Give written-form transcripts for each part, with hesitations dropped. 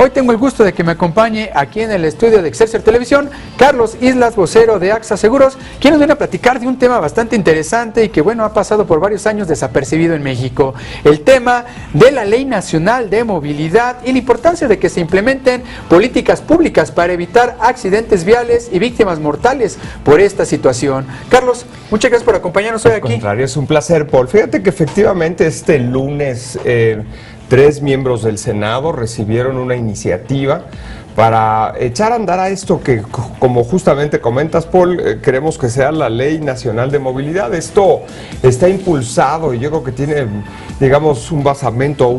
Hoy tengo el gusto de que me acompañe aquí en el estudio de Excelsior Televisión, Carlos Islas, vocero de AXA Seguros, quien nos viene a platicar de un tema bastante interesante y que, bueno, ha pasado por varios años desapercibido en México. El tema de la Ley Nacional de Movilidad y la importancia de que se implementen políticas públicas para evitar accidentes viales y víctimas mortales por esta situación. Carlos, muchas gracias por acompañarnos hoy aquí. Al contrario, es un placer, Paul. Fíjate que efectivamente este lunes 3 miembros del Senado recibieron una iniciativa para echar a andar a esto que, como justamente comentas, Paul, queremos que sea la Ley Nacional de Movilidad. Esto está impulsado y yo creo que tiene, digamos, un basamento,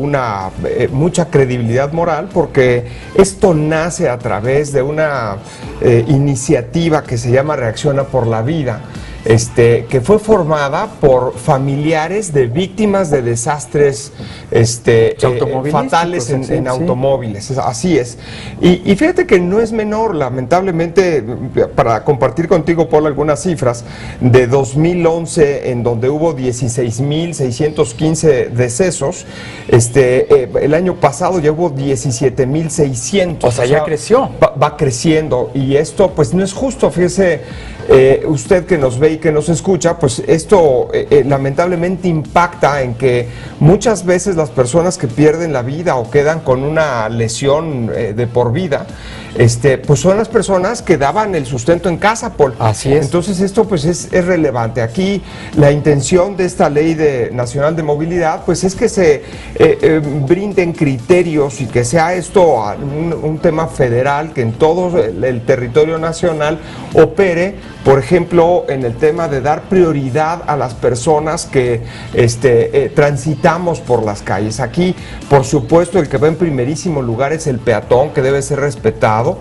mucha credibilidad moral, porque esto nace a través de una iniciativa que se llama Reacciona por la Vida. Que fue formada por familiares de víctimas de desastres fatales en automóviles, así es. Y fíjate que no es menor, lamentablemente, para compartir contigo, Paul, algunas cifras, de 2011, en donde hubo 16.615 decesos, el año pasado ya hubo 17.600. O sea, ya creció. Va creciendo, y esto pues no es justo, fíjese. Usted que nos ve y que nos escucha, pues esto lamentablemente impacta en que muchas veces las personas que pierden la vida o quedan con una lesión de por vida, pues son las personas que daban el sustento en casa, Paul. Así es. Entonces esto pues es relevante. Aquí la intención de esta Ley Nacional de Movilidad pues es que se brinden criterios y que sea esto un tema federal, que en todo el territorio nacional opere, por ejemplo, en el tema de dar prioridad a las personas que transitamos por las calles. Aquí, por supuesto, el que va en primerísimo lugar es el peatón, que debe ser respetado.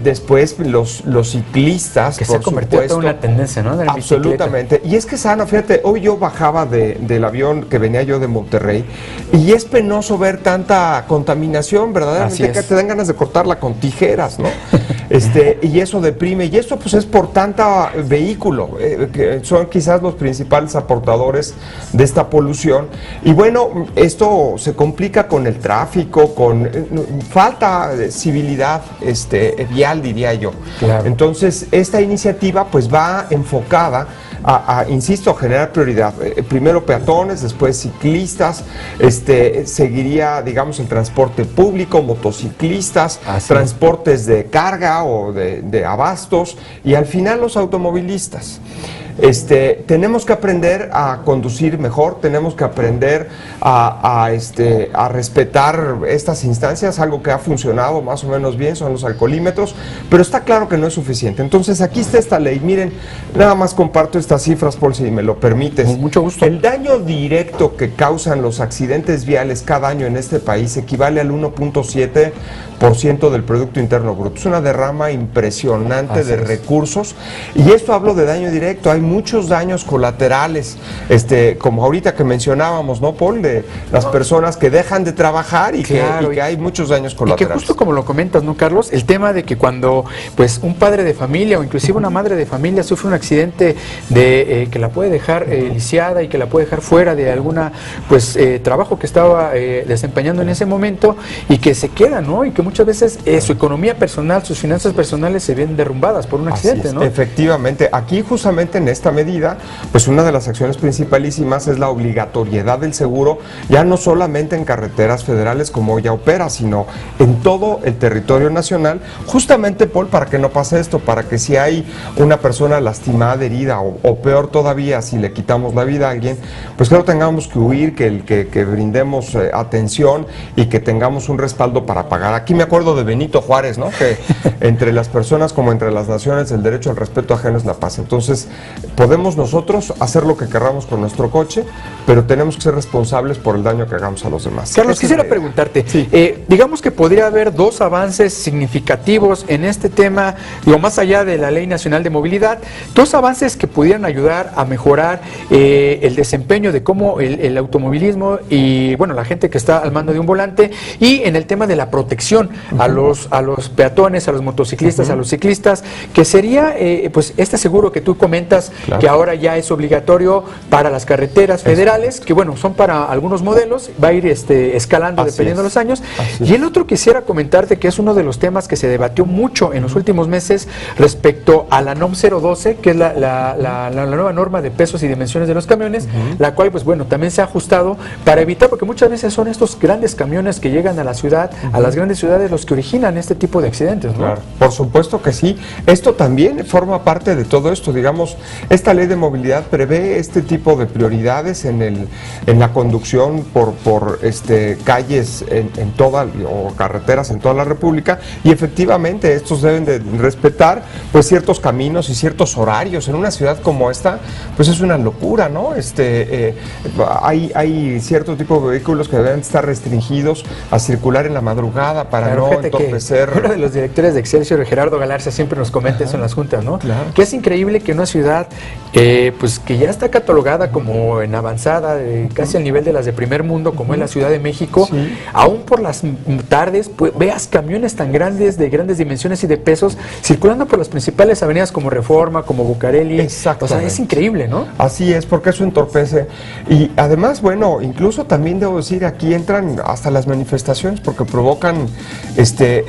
Después los ciclistas, que se ha convertido en toda una tendencia, ¿no? De la absolutamente. bicicleta. Y es que sana, fíjate, hoy yo bajaba del avión que venía yo de Monterrey, y es penoso ver tanta contaminación, verdaderamente, que te dan ganas de cortarla con tijeras, ¿no? Y eso deprime, y esto pues es por tanta vehículo, que son quizás los principales aportadores de esta polución. Y bueno, esto se complica con el tráfico, con falta de civilidad vial, diría yo. Claro. Entonces, esta iniciativa pues va enfocada insisto, generar prioridad. Primero peatones, después ciclistas, seguiría, digamos, el transporte público, motociclistas, transportes de carga o de abastos, y al final los automovilistas. Tenemos que aprender a conducir mejor, tenemos que aprender a respetar estas instancias. Algo que ha funcionado más o menos bien son los alcoholímetros, pero está claro que no es suficiente. Entonces aquí está esta ley. Miren, nada más comparto estas cifras, Paul, si me lo permites. Con mucho gusto. El daño directo que causan los accidentes viales cada año en este país equivale al 1.7% del Producto Interno Bruto. Es una derrama impresionante de recursos, y esto hablo de daño directo. Hay muchos daños colaterales, como ahorita que mencionábamos, ¿no, Paul? De las personas que dejan de trabajar y que hay muchos daños colaterales. Y que justo como lo comentas, ¿no, Carlos? El tema de que cuando pues un padre de familia o inclusive una madre de familia sufre un accidente que la puede dejar lisiada y que la puede dejar fuera de alguna trabajo que estaba desempeñando en ese momento, y que se queda, ¿no? Y que muchas veces su economía personal, sus finanzas personales se ven derrumbadas por un accidente, ¿no? Efectivamente, aquí justamente en esta medida, pues una de las acciones principalísimas es la obligatoriedad del seguro, ya no solamente en carreteras federales como ya opera, sino en todo el territorio nacional, justamente, Paul, para que no pase esto, para que si hay una persona lastimada, herida, o peor todavía, si le quitamos la vida a alguien, pues que no tengamos que huir, que brindemos atención y que tengamos un respaldo para pagar. Aquí me acuerdo de Benito Juárez, ¿no? Que entre las personas como entre las naciones, el derecho al respeto ajeno es la paz. Entonces, podemos nosotros hacer lo que queramos con nuestro coche, pero tenemos que ser responsables por el daño que hagamos a los demás. Carlos, quisiera preguntarte, digamos que podría haber dos avances significativos en este tema, digo, más allá de la Ley Nacional de Movilidad, dos avances que pudieran ayudar a mejorar el desempeño de cómo el automovilismo y, bueno, la gente que está al mando de un volante, y en el tema de la protección a los peatones, a los motociclistas, a los ciclistas, que sería pues este seguro que tú comentas mencionas, que ahora ya es obligatorio para las carreteras federales, que bueno, son para algunos modelos, va a ir escalando dependiendo de los años. Y el otro quisiera comentarte que es uno de los temas que se debatió mucho en los últimos meses respecto a la NOM 012, que es la nueva norma de pesos y dimensiones de los camiones, la cual pues bueno, también se ha ajustado para evitar, porque muchas veces son estos grandes camiones que llegan a la ciudad, a las grandes ciudades, los que originan este tipo de accidentes, ¿no? Claro, por supuesto que sí. Esto también forma parte de todo esto, digamos, esta ley de movilidad prevé este tipo de prioridades en la conducción por calles en toda, o carreteras en toda la República, y efectivamente estos deben de respetar pues ciertos caminos y ciertos horarios. En una ciudad como esta, pues es una locura, ¿no? Hay cierto tipo de vehículos que deben estar restringidos a circular en la madrugada para no entorpecer. Uno de los directores de Excelsior, Gerardo Galarza, siempre nos comenta eso en las juntas, ¿no? Claro. Que es increíble que una ciudad pues que ya está catalogada como en avanzada, casi al nivel de las de primer mundo, como es la Ciudad de México, aún por las tardes pues, veas camiones tan grandes, de grandes dimensiones y de pesos, circulando por las principales avenidas como Reforma, como Bucareli. O sea, es increíble, ¿no? Así es, porque eso entorpece. Y además, bueno, incluso también debo decir, aquí entran hasta las manifestaciones porque provocan este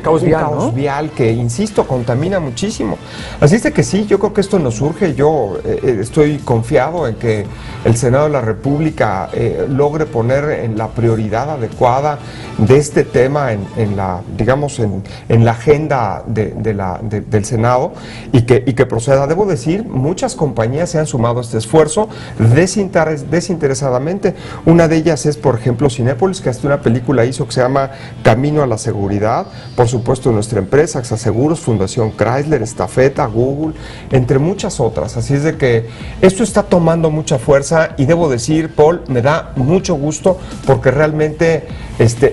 caos vial, caos vial que, insisto, contamina muchísimo. Así es de que sí, yo creo que esto nos surge. Yo estoy confiado en que el Senado de la República logre poner en la prioridad adecuada de este tema en la agenda del Senado y que proceda. Debo decir, muchas compañías se han sumado a este esfuerzo desinteresadamente. Una de ellas es, por ejemplo, Cinépolis, que hasta una película hizo que se llama Camino a la Seguridad. Por supuesto, nuestra empresa, AXA Seguros, Fundación Chrysler, Estafeta, Google, entre muchas otras. Así es de que esto está tomando mucha fuerza y debo decir, Paul, me da mucho gusto porque realmente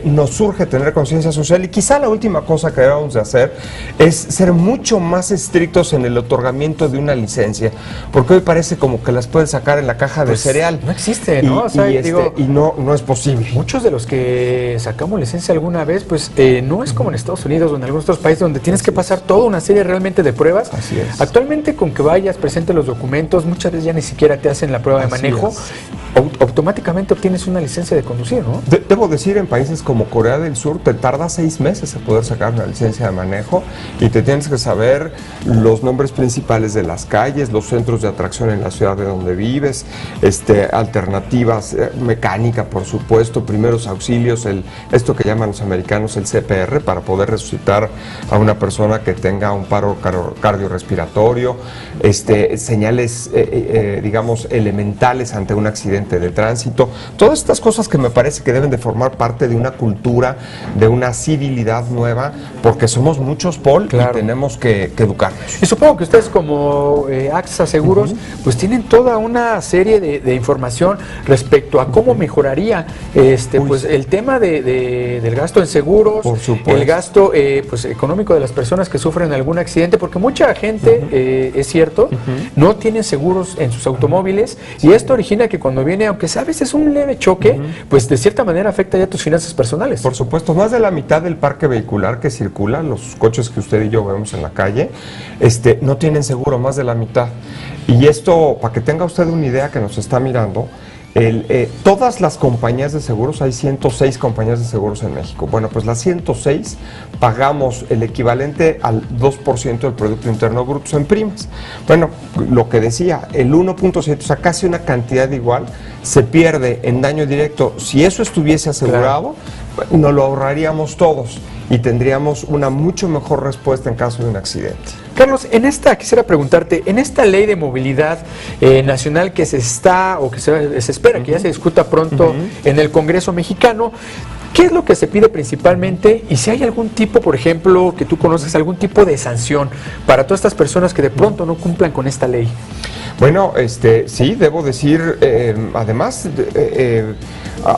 nos surge tener conciencia social, y quizá la última cosa que debemos de hacer es ser mucho más estrictos en el otorgamiento de una licencia, porque hoy parece como que las puedes sacar en la caja de cereal. No existe, ¿no? Y no es posible. Muchos de los que sacamos licencia alguna vez, pues no es como en Estados Unidos o en algunos otros países donde tienes que pasar toda una serie realmente de pruebas. Así es. Actualmente, con que vayas, presente los documentos, muchas veces ya ni siquiera te hacen la prueba de manejo, automáticamente obtienes una licencia de conducir, ¿no? Debo decir, en países como Corea del Sur te tarda 6 meses en poder sacar una licencia de manejo, y te tienes que saber los nombres principales de las calles, los centros de atracción en la ciudad de donde vives, alternativas, mecánica, por supuesto, primeros auxilios, esto que llaman los americanos el CPR, para poder resucitar a una persona que tenga un paro cardiorrespiratorio, señales, digamos, elementales ante un accidente de tránsito. Todas estas cosas que me parece que deben de formar parte de una cultura, de una civilidad nueva, porque somos muchos, Paul, y tenemos que educarnos. Y supongo que ustedes, como AXA Seguros, pues tienen toda una serie de información respecto a cómo mejoraría pues el tema del gasto en seguros, el gasto pues económico de las personas que sufren algún accidente, porque mucha gente, es cierto, no tiene seguros en sus automóviles, y esto origina que cuando viene, aunque sea a veces un leve choque, pues de cierta manera afecta ya tus finanzas personales. Por supuesto, más de la mitad del parque vehicular que circula, los coches que usted y yo vemos en la calle, no tienen seguro, más de la mitad. Y esto, para que tenga usted una idea que nos está mirando, todas las compañías de seguros, hay 106 compañías de seguros en México. Bueno, pues las 106 pagamos el equivalente al 2% del Producto Interno Bruto en primas. Bueno, lo que decía, el 1.7, o sea, casi una cantidad igual, se pierde en daño directo. Si eso estuviese asegurado, nos lo ahorraríamos todos y tendríamos una mucho mejor respuesta en caso de un accidente. Carlos, quisiera preguntarte, en esta ley de movilidad nacional que se espera que ya se discuta pronto en el Congreso mexicano, ¿qué es lo que se pide principalmente? Y si hay algún tipo, por ejemplo, que tú conoces, algún tipo de sanción para todas estas personas que de pronto no cumplan con esta ley. Bueno, sí, debo decir, además,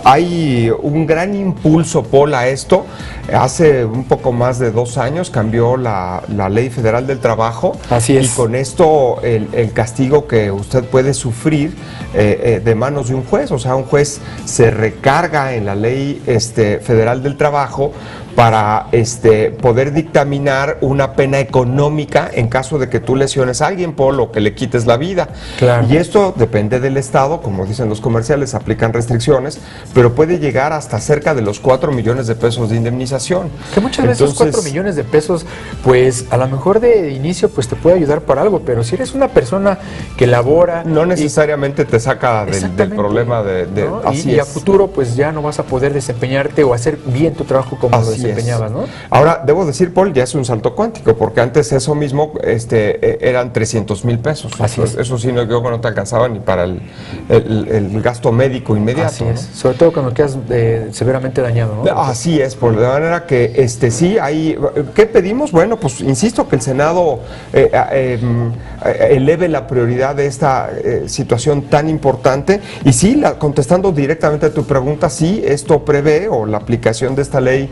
hay un gran impulso, Paul, a esto. Hace un poco más de 2 años cambió la Ley Federal del Trabajo. Así es. Y con esto el castigo que usted puede sufrir de manos de un juez, o sea, un juez se recarga en la Ley Federal del Trabajo para poder dictaminar una pena económica en caso de que tú lesiones a alguien, Paul, o que le quites la vida. Claro. Y esto depende del Estado, como dicen los comerciales, aplican restricciones, pero puede llegar hasta cerca de los 4 millones de pesos de indemnización. Que muchas veces 4 millones de pesos, pues a lo mejor de inicio pues te puede ayudar por algo, pero si eres una persona que labora... No necesariamente te saca del problema ¿no? Así y a es. futuro pues ya no vas a poder desempeñarte o hacer bien tu trabajo como lo desempeñabas, ¿no? Ahora, debo decir, Paul, ya es un salto cuántico, porque antes eso mismo eran 300,000 pesos. Así es. Eso sí, no te alcanzaba ni para el gasto médico inmediato. Así es, ¿no? Sobre todo cuando quedas severamente dañado, ¿no? Así es, Paul, de manera que sí, hay... ¿Qué pedimos? Bueno, pues insisto que el Senado eleve la prioridad de esta situación tan importante, y sí, contestando directamente a tu pregunta, sí, esto prevé, o la aplicación de esta ley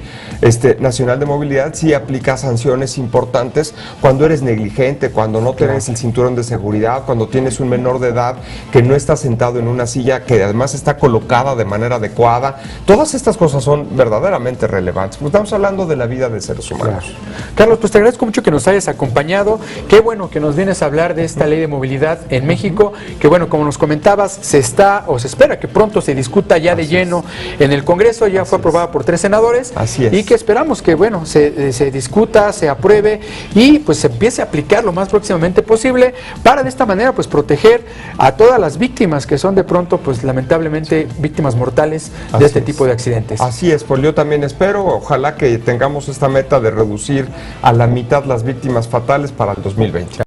nacional de movilidad, sí aplica sanciones importantes cuando eres negligente, cuando no tienes el cinturón de seguridad, cuando tienes un menor de edad que no está sentado en una silla que además está colocada de manera adecuada. Todas estas cosas son verdaderamente relevantes, porque estamos hablando de la vida de seres humanos. Claro. Carlos, pues te agradezco mucho que nos hayas acompañado. Qué bueno que nos vienes a hablar de esta ley de movilidad en México, que bueno, como nos comentabas, se espera que pronto se discuta ya de lleno en el Congreso. Ya fue aprobada por 3 senadores. Así es. Y que esperamos que bueno, se discuta, se apruebe y pues se empiece a aplicar lo más próximamente posible, para de esta manera pues proteger a todas las víctimas que son de pronto pues lamentablemente víctimas mortales de este tipo de accidentes. Así es, pues yo también espero, ojalá que tengamos esta meta de reducir a la mitad las víctimas fatales para el 2020.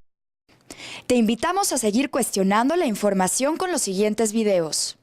Te invitamos a seguir cuestionando la información con los siguientes videos.